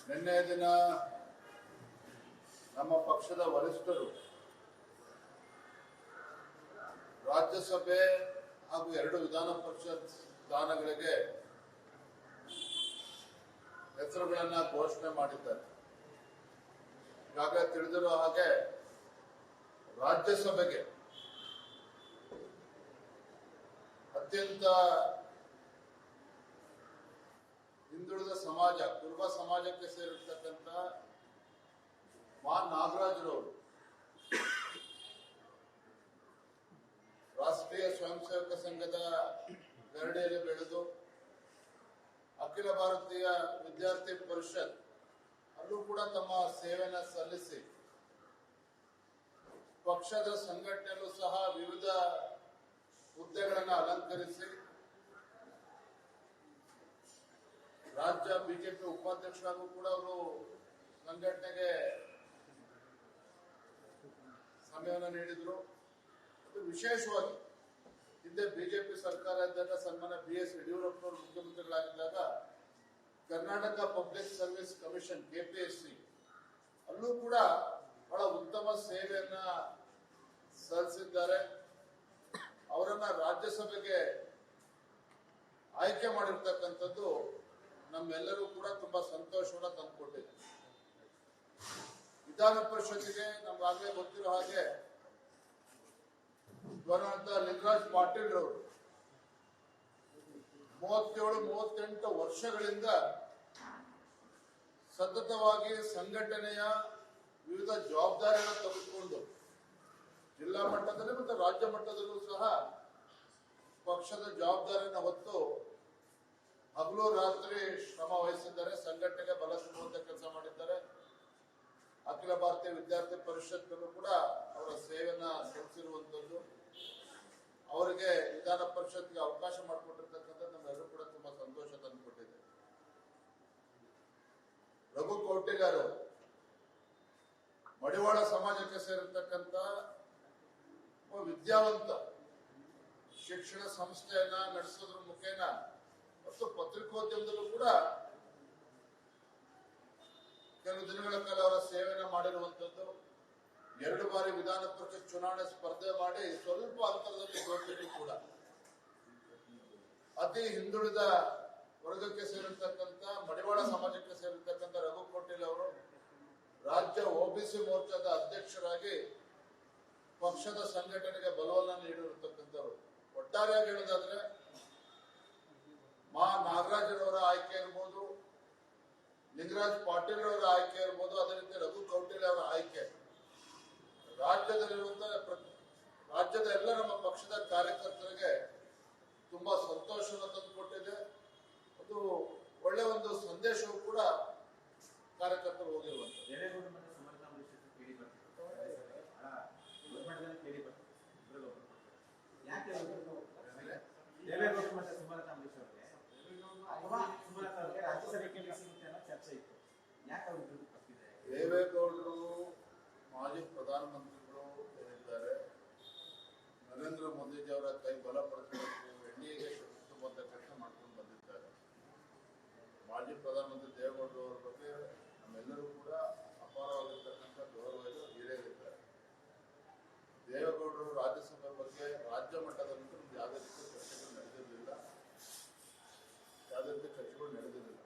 ನಿನ್ನೆ ದಿನ ನಮ್ಮ ಪಕ್ಷದ ವರಿಷ್ಠರು ರಾಜ್ಯಸಭೆ ಹಾಗೂ 2 ವಿಧಾನ ಪರಿಷತ್ ಸ್ಥಾನಗಳಿಗೆ ಹೆಸರುಗಳನ್ನು ಘೋಷಣೆ ಮಾಡಿದ್ದಾರೆ. ಈಗಾಗಲೇ ತಿಳಿದಿರುವ ಹಾಗೆ ರಾಜ್ಯಸಭೆಗೆ ಅತ್ಯಂತ ಹಿಂದುಳಿದ ಸಮಾಜ, ಕುರುಬ ಸಮಾಜಕ್ಕೆ ಸೇರಿರ್ತಕ್ಕಂಥ ನಾಗರಾಜರವರು ರಾಷ್ಟ್ರೀಯ ಸ್ವಯಂ ಸೇವಕ ಸಂಘದ ಗರಡಿಯಲ್ಲಿ ಬೆಳೆದು ಅಖಿಲ ಭಾರತೀಯ ವಿದ್ಯಾರ್ಥಿ ಪರಿಷತ್ ಅಲ್ಲೂ ಕೂಡ ತಮ್ಮ ಸೇವೆಯನ್ನು ಸಲ್ಲಿಸಿ ಪಕ್ಷದ ಸಂಘಟನೆಯಲ್ಲೂ ಸಹ ವಿವಿಧ ಹುದ್ದೆಗಳನ್ನು ಅಲಂಕರಿಸಿ ರಾಜ್ಯ ಬಿಜೆಪಿ ಉಪಾಧ್ಯಕ್ಷರಾಗೂ ಕೂಡ ಅವರು ಸಂಘಟನೆಗೆ ಸಮಯವನ್ನು ನೀಡಿದ್ರು. ಮತ್ತು ವಿಶೇಷವಾಗಿ ಹಿಂದೆ ಬಿಜೆಪಿ ಸರ್ಕಾರ ಇದ್ದಾಗ ಸನ್ಮಾನ್ಯ BS ಯಡಿಯೂರಪ್ಪನವರು ಮುಖ್ಯಮಂತ್ರಿಗಳಾಗಿದ್ದಾಗ Karnataka public service commission KPSC ಅಲ್ಲೂ ಕೂಡ ಬಹಳ ಉತ್ತಮ ಸೇವೆಯನ್ನ ಸಲ್ಲಿಸಿದ್ದಾರೆ. ಅವರನ್ನ ರಾಜ್ಯಸಭೆಗೆ ಆಯ್ಕೆ ಮಾಡಿರ್ತಕ್ಕಂಥದ್ದು ನಮ್ಮೆಲ್ಲರೂ ಕೂಡ ತುಂಬಾ ಸಂತೋಷವನ್ನ ತಂದುಕೊಟ್ಟಿದೆ. ವಿಧಾನ ಪರಿಷತ್ತಿಗೆ ನಮ್ಗಾಗಲೇ ಗೊತ್ತಿರೋ ಹಾಗೆ ಲಿಂಗರಾಜ್ ಪಾಟೀಲ್ ರವರು 37-38 ವರ್ಷಗಳಿಂದ ಸತತವಾಗಿ ಸಂಘಟನೆಯ ವಿವಿಧ ಜವಾಬ್ದಾರಿಯನ್ನು ತೆಗೆದುಕೊಂಡು ಜಿಲ್ಲಾ ಮಟ್ಟದಲ್ಲಿ ಮತ್ತು ರಾಜ್ಯ ಮಟ್ಟದಲ್ಲೂ ಸಹ ಪಕ್ಷದ ಜವಾಬ್ದಾರಿಯನ್ನು ಹೊತ್ತು ಹಗಲು ರಾತ್ರಿ ಶ್ರಮ ವಹಿಸಿದ್ದಾರೆ. ಸಂಘಟನೆಗೆ ಬಲ ತುಂಬುವಂತ ಕೆಲಸ ಮಾಡಿದ್ದಾರೆ. ಅಖಿಲ ಭಾರತೀಯ ವಿದ್ಯಾರ್ಥಿ ಪರಿಷತ್ನಲ್ಲೂ ಕೂಡ ಅವರ ಸೇವೆಯನ್ನ ಸಲ್ಲಿಸಿರುವಂತದ್ದು, ಅವರಿಗೆ ವಿಧಾನ ಪರಿಷತ್ಗೆ ಅವಕಾಶ ಮಾಡಿಕೊಟ್ಟಿರ್ತಕ್ಕಂಥ ನಮ್ಮೆಲ್ಲರೂ ಕೂಡ ತುಂಬಾ ಸಂತೋಷ ತಂದುಕೊಟ್ಟಿದೆ. ರಘು ಕೌಟಿಲ್ಯರು ಮಡಿವಾಳ ಸಮಾಜಕ್ಕೆ ಸೇರಿರ್ತಕ್ಕಂಥ ವಿದ್ಯಾವಂತ, ಶಿಕ್ಷಣ ಸಂಸ್ಥೆಯನ್ನ ನಡೆಸೋದ್ರ ಮುಖೇನ ಮತ್ತು ಪತ್ರಿಕೋದ್ಯಮದಲ್ಲೂ ಕೂಡ ಕೆಲವು ದಿನಗಳ ಕಾಲ ಅವರ ಸೇವೆಯನ್ನು ಮಾಡಿರುವಂತದ್ದು. 2 ಬಾರಿ ವಿಧಾನ ಪರಿಷತ್ ಚುನಾವಣೆ ಸ್ಪರ್ಧೆ ಮಾಡಿ ಸ್ವಲ್ಪ ಅಂತರದಲ್ಲಿ ಸೋತಿದ್ರು ಕೂಡ. ಅತಿ ಹಿಂದುಳಿದ ವರ್ಗಕ್ಕೆ ಸೇರಿರ್ತಕ್ಕಂಥ ಮಡಿವಾಳ ಸಮಾಜಕ್ಕೆ ಸೇರಿರ್ತಕ್ಕಂಥ ರಘು ಕೌಟಿಲ್ ಅವರು ರಾಜ್ಯ OBC ಮೋರ್ಚಾದ ಅಧ್ಯಕ್ಷರಾಗಿ ಪಕ್ಷದ ಸಂಘಟನೆಗೆ ಬಲವನ್ನ ನೀಡಿರತಕ್ಕಂಥವ್ರು. ಒಟ್ಟಾರೆಯಾಗಿ ಹೇಳೋದಾದ್ರೆ ನಾಗರಾಜರವರ ಆಯ್ಕೆ ಇರ್ಬೋದು, ಲಿಂಗರಾಜ್ ಪಾಟೀಲ್ ಅವರ ಆಯ್ಕೆ ಇರ್ಬೋದು, ಅದೇ ರೀತಿ ರಘು ಕೌಟಿಲ್ ಅವರ ಆಯ್ಕೆ ರಾಜ್ಯದ ಎಲ್ಲ ನಮ್ಮ ಪಕ್ಷದ ಕಾರ್ಯಕರ್ತರಿಗೆ ತುಂಬಾ ಸಂತೋಷವನ್ನು ತಂದುಕೊಟ್ಟಿದೆ. ಅದು ಒಳ್ಳೆ ಒಂದು ಸಂದೇಶವೂ ಕೂಡ ಕಾರ್ಯಕರ್ತರು ಹೋಗಿರುವಂತದ್ದು. ದೇವೇಗೌಡರು ಮಾಜಿ ಪ್ರಧಾನಮಂತ್ರಿಗಳು ಹೇಳಿದ್ದಾರೆ, ನರೇಂದ್ರ ಮೋದಿಜಿ ಅವರ ಕೈ ಬಲಪಡಿಸಬೇಕು, NDAಗೆ ಶಕ್ತಿ ತುಂಬುವಂತ ಕೆಲಸ ಮಾಡ್ಕೊಂಡು ಬಂದಿದ್ದಾರೆ. ಮಾಜಿ ಪ್ರಧಾನಮಂತ್ರಿ ದೇವೇಗೌಡರು ಅವರ ಬಗ್ಗೆ ನಮ್ಮೆಲ್ಲರೂ ಕೂಡ ಅಪಾರವಾಗಿರ್ತಕ್ಕಂಥ ಗೌರವ ಹಿರಿಯರಿದ್ದಾರೆ. ದೇವೇಗೌಡರು ರಾಜ್ಯಸಭೆ ಬಗ್ಗೆ ರಾಜ್ಯ ಮಟ್ಟದಂತೂ ಯಾವುದೇ ರೀತಿ ಚರ್ಚೆಗಳು ನಡೆದಿರಲಿಲ್ಲ.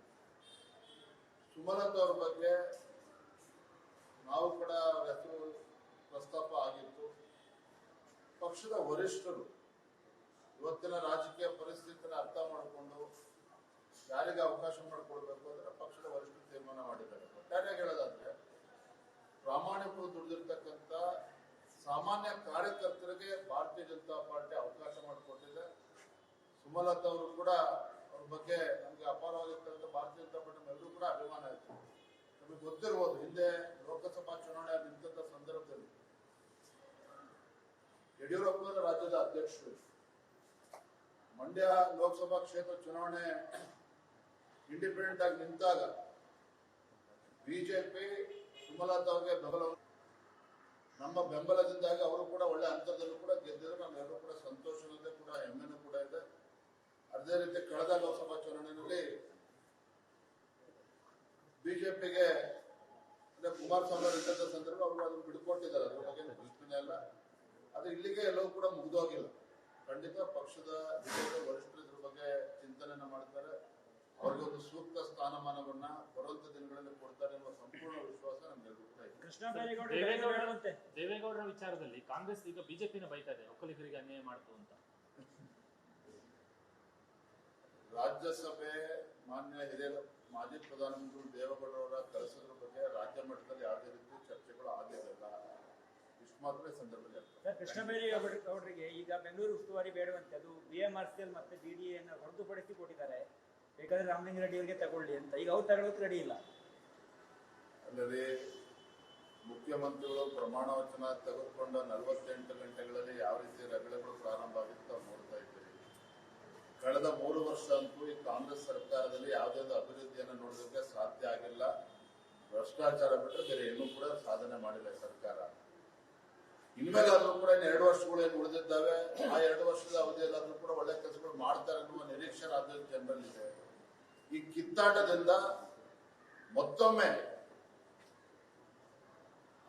ಸುಮಲತಾ ಅವ್ರ ಬಗ್ಗೆ ನಾವು ಕೂಡ ಅವರ ಹೆಸರು ಪ್ರಸ್ತಾಪ ಆಗಿತ್ತು. ಪಕ್ಷದ ವರಿಷ್ಠರು ಇವತ್ತಿನ ರಾಜಕೀಯ ಪರಿಸ್ಥಿತಿಯನ್ನು ಅರ್ಥ ಮಾಡಿಕೊಂಡು ಯಾರಿಗೆ ಅವಕಾಶ ಮಾಡಿಕೊಡ್ಬೇಕು ಅಂದ್ರೆ ಪಕ್ಷದ ವರಿಷ್ಠರು ತೀರ್ಮಾನ ಮಾಡಿದ್ದಾರೆ. ಒಟ್ಟಾರೆಯಾಗಿ ಹೇಳೋದಾದ್ರೆ ಪ್ರಾಮಾಣಿಕರು ದುಡಿದಿರ್ತಕ್ಕಂಥ ಸಾಮಾನ್ಯ ಕಾರ್ಯಕರ್ತರಿಗೆ ಭಾರತೀಯ ಜನತಾ ಪಾರ್ಟಿ ಅವಕಾಶ ಮಾಡಿಕೊಟ್ಟಿದೆ. ಸುಮಲತಾ ಅವರು ಕೂಡ ಅವ್ರ ಬಗ್ಗೆ ನಮ್ಗೆ ಅಪಾರವಾಗಿರ್ತಕ್ಕಂಥ ಭಾರತೀಯ ಜನತಾ ಪಾರ್ಟಿ ಎಲ್ಲರೂ ಕೂಡ ಅಭಿಮಾನ ಆಯ್ತು. ನಮಗೆ ಗೊತ್ತಿರ್ಬೋದು, ಹಿಂದೆ ಲೋಕಸಭಾ ಚುನಾವಣೆ ನಿಂತ ಸಂದರ್ಭದಲ್ಲಿ ಯಡಿಯೂರಪ್ಪನವರ ರಾಜ್ಯದ ಅಧ್ಯಕ್ಷರು ಮಂಡ್ಯ ಲೋಕಸಭಾ ಕ್ಷೇತ್ರ ಚುನಾವಣೆ ಇಂಡಿಪೆಂಡೆಂಟ್ ಆಗಿ ನಿಂತಾಗ ಬಿಜೆಪಿ ಸುಮಲತಾ ಅವರಿಗೆ ನಮ್ಮ ಬೆಂಬಲದಿಂದಾಗಿ ಅವರು ಕೂಡ ಒಳ್ಳೆ ಅಂತರದಲ್ಲೂ ಕೂಡ ಗೆದ್ದಿದ್ರು. ನಮ್ಮೆಲ್ಲರೂ ಕೂಡ ಸಂತೋಷದಿಂದ ಕೂಡ ಹೆಮ್ಮೆನೂ ಕೂಡ ಇದೆ. ಅದೇ ರೀತಿ ಕಳೆದ ಲೋಕಸಭಾ ಚುನಾವಣೆಯಲ್ಲಿ ಬಿಜೆಪಿಗೆ ಕುಮಾರಸ್ವಾಮಿ ಅವರು ಇದ್ದಂತ ಸಂದರ್ಭ ಅವರು ಅದನ್ನು ಬಿಡ್ಕೊಟ್ಟಿದ್ದಾರೆ. ಅದ್ರ ಬಗ್ಗೆ ಪ್ರಶ್ನೆ ಇಲ್ಲ. ಅದು ಇಲ್ಲಿಗೆ ಎಲ್ಲವೂ ಕೂಡ ಮುಗಿದೋಗಿಲ್ಲ. ಖಂಡಿತ ಪಕ್ಷದ ವರಿಷ್ಠರು ಇದ್ರ ಬಗ್ಗೆ ಚಿಂತನೆಯನ್ನ ಮಾಡ್ತಾರೆ. ಅವ್ರಿಗೆ ಒಂದು ಸೂಕ್ತ ಸ್ಥಾನಮಾನವನ್ನ ಬರುವಂತ ದಿನಗಳಲ್ಲಿ ಕೊಡ್ತಾರೆ ಎನ್ನುವ ಸಂಪೂರ್ಣ ವಿಶ್ವಾಸ ನಮ್ಗೆಲ್ಲರೂ ಕೂಡ ಇದೆ. ದೇವೇಗೌಡರ ವಿಚಾರದಲ್ಲಿ ಕಾಂಗ್ರೆಸ್ ಈಗ ಬಿಜೆಪಿನ ಬೈತಾ ಇದೆ, ಒಕ್ಕಲಿಗರಿಗೆ ಅನ್ಯಾಯ ಮಾಡ್ತು ಅಂತ. ರಾಜ್ಯಸಭೆ ಮಾನ್ಯ ಹಿರಿಯ ಮಾಜಿ ಪ್ರಧಾನಮಂತ್ರಿ ದೇವೇಗೌಡರವರ ಕೆಲಸದ ಬಗ್ಗೆ ರಾಜ್ಯ ಮಟ್ಟದಲ್ಲಿ ಯಾವುದೇ ರೀತಿ ಚರ್ಚೆಗಳು ಆಗಿರಲಿಲ್ಲ. ಇಷ್ಟು ಮಾತ್ರ ಈ ಸಂದರ್ಭದಲ್ಲಿ ಸರ್, ಕೃಷ್ಣಬೈರೇಗೌಡರಿಗೆ ಈಗ ಬೆಂಗಳೂರು ಉಸ್ತುವಾರಿ ಬೇಡವಂತೆ, ಅದು BMRCL ಮತ್ತೆ BDA ಹೊರತುಪಡಿಸಿ ಕೊಟ್ಟಿದ್ದಾರೆ. ಬೇಕಾದ್ರೆ ರಾಮಲಿಂಗಾರೆಡ್ಡಿ ಅವರಿಗೆ ತಗೊಳ್ಳಿ ಅಂತ. ಈಗ ಅವ್ರು ತಗೊಳ್ಳೋಕೆ ರೆಡಿ ಇಲ್ಲ. ಅಲ್ಲದೆ ಮುಖ್ಯಮಂತ್ರಿಗಳು ಪ್ರಮಾಣ ವಚನ ತೆಗೆದುಕೊಂಡ 48 ಗಂಟೆಗಳಲ್ಲಿ ಯಾವ ರೀತಿ ರಗಳೆಗಳು ಪ್ರಾರಂಭ ಆಗಿತ್ತು ನಾವು ನೋಡ್ತಾ ಇದ್ದೀವಿ. ಕಳೆದ 3 ವರ್ಷ ಅಂತೂ ಈ ಕಾಂಗ್ರೆಸ್ ಸರ್ಕಾರದಲ್ಲಿ ಯಾವುದೇ ಅಭಿವೃದ್ಧಿಯನ್ನು ನೋಡೋದಕ್ಕೆ ಸಾಧ್ಯ ಆಗಿಲ್ಲ. ಭ್ರಷ್ಟಾಚಾರ ಬಿಟ್ಟರೆ ಬೇರೆ ಏನೂ ಕೂಡ ಸಾಧನೆ ಮಾಡಿಲ್ಲ ಸರ್ಕಾರ. ಇನ್ಮೇಲಾದ್ರೂ ಕೂಡ 2 ವರ್ಷಗಳು ಏನು ಉಳಿದಿದ್ದಾವೆ, ಆ 2 ವರ್ಷದ ಅವಧಿಯಲ್ಲಾದ್ರೂ ಕೂಡ ಒಳ್ಳೆ ಕೆಲಸಗಳು ಮಾಡ್ತಾರೆ ಅನ್ನುವ ನಿರೀಕ್ಷೆ ರಾಜ್ಯದ ಜನರಲ್ಲಿದೆ. ಈ ಕಿತ್ತಾಟದಿಂದ ಮತ್ತೊಮ್ಮೆ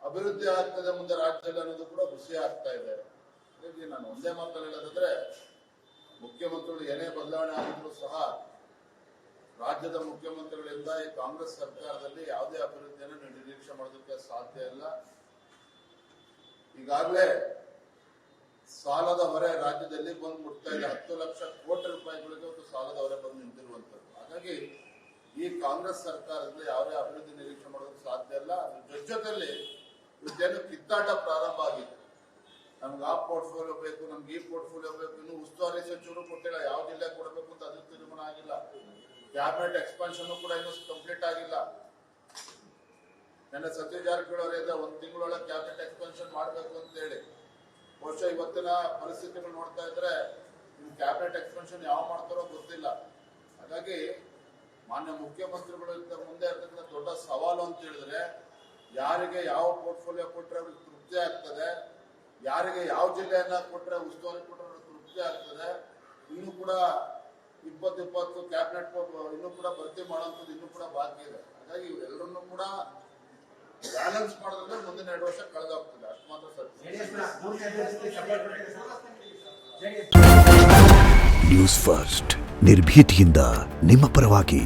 ಅಭಿವೃದ್ಧಿ ಆಗ್ತದೆ ಮುಂದೆ ರಾಜ್ಯದಲ್ಲಿ ಅನ್ನೋದು ಕೂಡ ಖುಷಿ ಆಗ್ತಾ ಇದೆ. ಹಾಗಾಗಿ ನಾನು ಒಂದೇ ಮಾತಲ್ಲಿ ಹೇಳೋದಾದ್ರೆ, ಮುಖ್ಯಮಂತ್ರಿಗಳು ಏನೇ ಬದಲಾವಣೆ ಆಗಿದ್ರು ಸಹ ರಾಜ್ಯದ ಮುಖ್ಯಮಂತ್ರಿಗಳಿಂದ ಈ ಕಾಂಗ್ರೆಸ್ ಸರ್ಕಾರದಲ್ಲಿ ಯಾವುದೇ ಅಭಿವೃದ್ಧಿಯನ್ನು ನಿರೀಕ್ಷೆ ಮಾಡೋದಕ್ಕೆ ಸಾಧ್ಯ ಇಲ್ಲ. ಈಗಾಗಲೇ ಸಾಲದ ಹೊರೆ ರಾಜ್ಯದಲ್ಲಿ ಬಂದು ಮುಟ್ತಾ ಇದೆ. 10 ಲಕ್ಷ ಕೋಟಿ ರೂಪಾಯಿಗಳಿಗೆ ಒಂದು ಸಾಲದ ಹೊರೆ ಬಂದು ನಿಂತಿರುವಂತದ್ದು. ಹಾಗಾಗಿ ಈ ಕಾಂಗ್ರೆಸ್ ಸರ್ಕಾರದಲ್ಲಿ ಯಾವುದೇ ಅಭಿವೃದ್ಧಿ ನಿರೀಕ್ಷೆ ಮಾಡೋದಕ್ಕೆ ಸಾಧ್ಯ ಇಲ್ಲ. ಅದ್ರ ಜೊತೆಯಲ್ಲಿ ಇವತ್ತೇನು ಕಿತ್ತಾಟ ಪ್ರಾರಂಭ ಆಗಿದೆ. ನಮ್ಗೆ ಆ ಪೋರ್ಟ್ಫೋಲಿಯೋ ಬೇಕು, ನಮ್ಗೆ ಈ ಪೋರ್ಟ್ಫೋಲಿಯೋ ಬೇಕು, ಇನ್ನು ಉಸ್ತುವಾರಿ ಸಚಿವರು ಕೊಟ್ಟಿಲ್ಲ, ಯಾವ ಜಿಲ್ಲೆ ಕೊಡಬೇಕು ಅಂತ ಅದು ತೀರ್ಮಾನ ಆಗಿಲ್ಲ. ಕ್ಯಾಬಿನೆಟ್ ಎಕ್ಸ್ಪಾನ್ಷನ್ ಕೂಡ ಇನ್ನೂ ಕಂಪ್ಲೀಟ್ ಆಗಿಲ್ಲ. ನನ್ನ ಸತೀಶ್ ಜಾರಕಿಹೊಳಿ ಅವರಿಂದ 1 ತಿಂಗಳೊಳಗೆ ಕ್ಯಾಬಿನೆಟ್ ಎಕ್ಸ್ಪಾನ್ಷನ್ ಮಾಡಬೇಕು ಅಂತ ಹೇಳಿ, ಬಹುಶಃ ಇವತ್ತಿನ ಪರಿಸ್ಥಿತಿಗಳು ನೋಡ್ತಾ ಇದ್ರೆ ಕ್ಯಾಬಿನೆಟ್ ಎಕ್ಸ್ಪಾನ್ಷನ್ ಯಾವ ಮಾಡ್ತಾರೋ ಗೊತ್ತಿಲ್ಲ. ಹಾಗಾಗಿ ಮಾನ್ಯ ಮುಖ್ಯಮಂತ್ರಿಗಳು ಮುಂದೆ ಇರ್ತಕ್ಕಂಥ ದೊಡ್ಡ ಸವಾಲು ಅಂತ ಹೇಳಿದ್ರೆ, ಯಾರಿಗೆ ಯಾವ ಪೋರ್ಟ್ಫೋಲಿಯೋ ಕೊಟ್ಟರೆ ಅವ್ರಿಗೆ ತೃಪ್ತಿ ಆಗ್ತದೆ, ಯಾರಿಗೆ ಯಾವ ಜಿಲ್ಲೆಯನ್ನ ಕೊಟ್ಟರೆ ಉಸ್ತುವಾರಿ ಕೊಟ್ಟರೆ ಅವ್ರಿಗೆ ತೃಪ್ತಿ ಆಗ್ತದೆ. ಇನ್ನೂ ಕೂಡ 20 ಕ್ಯಾಬಿನೆಟ್ ಇನ್ನೂ ಕೂಡ ಭರ್ತಿ ಮಾಡುವಂಥದ್ದು ಇನ್ನೂ ಕೂಡ ಬಾಕಿ ಇದೆ. ಹಾಗಾಗಿ ಇವೆಲ್ಲರನ್ನೂ ಕೂಡ ಬ್ಯಾಲೆನ್ಸ್ ಮಾಡೋದ್ರೆ ಮುಂದಿನ 2 ವರ್ಷ ಕಳೆದೋಗ್ತದೆ. ಅಷ್ಟು ಮಾತ್ರ ಸತ್ಯ. ನ್ಯೂಸ್ ಫಸ್ಟ್ ನಿರ್ಭೀತಿಯಿಂದ ನಿಮ್ಮ ಪರವಾಗಿ.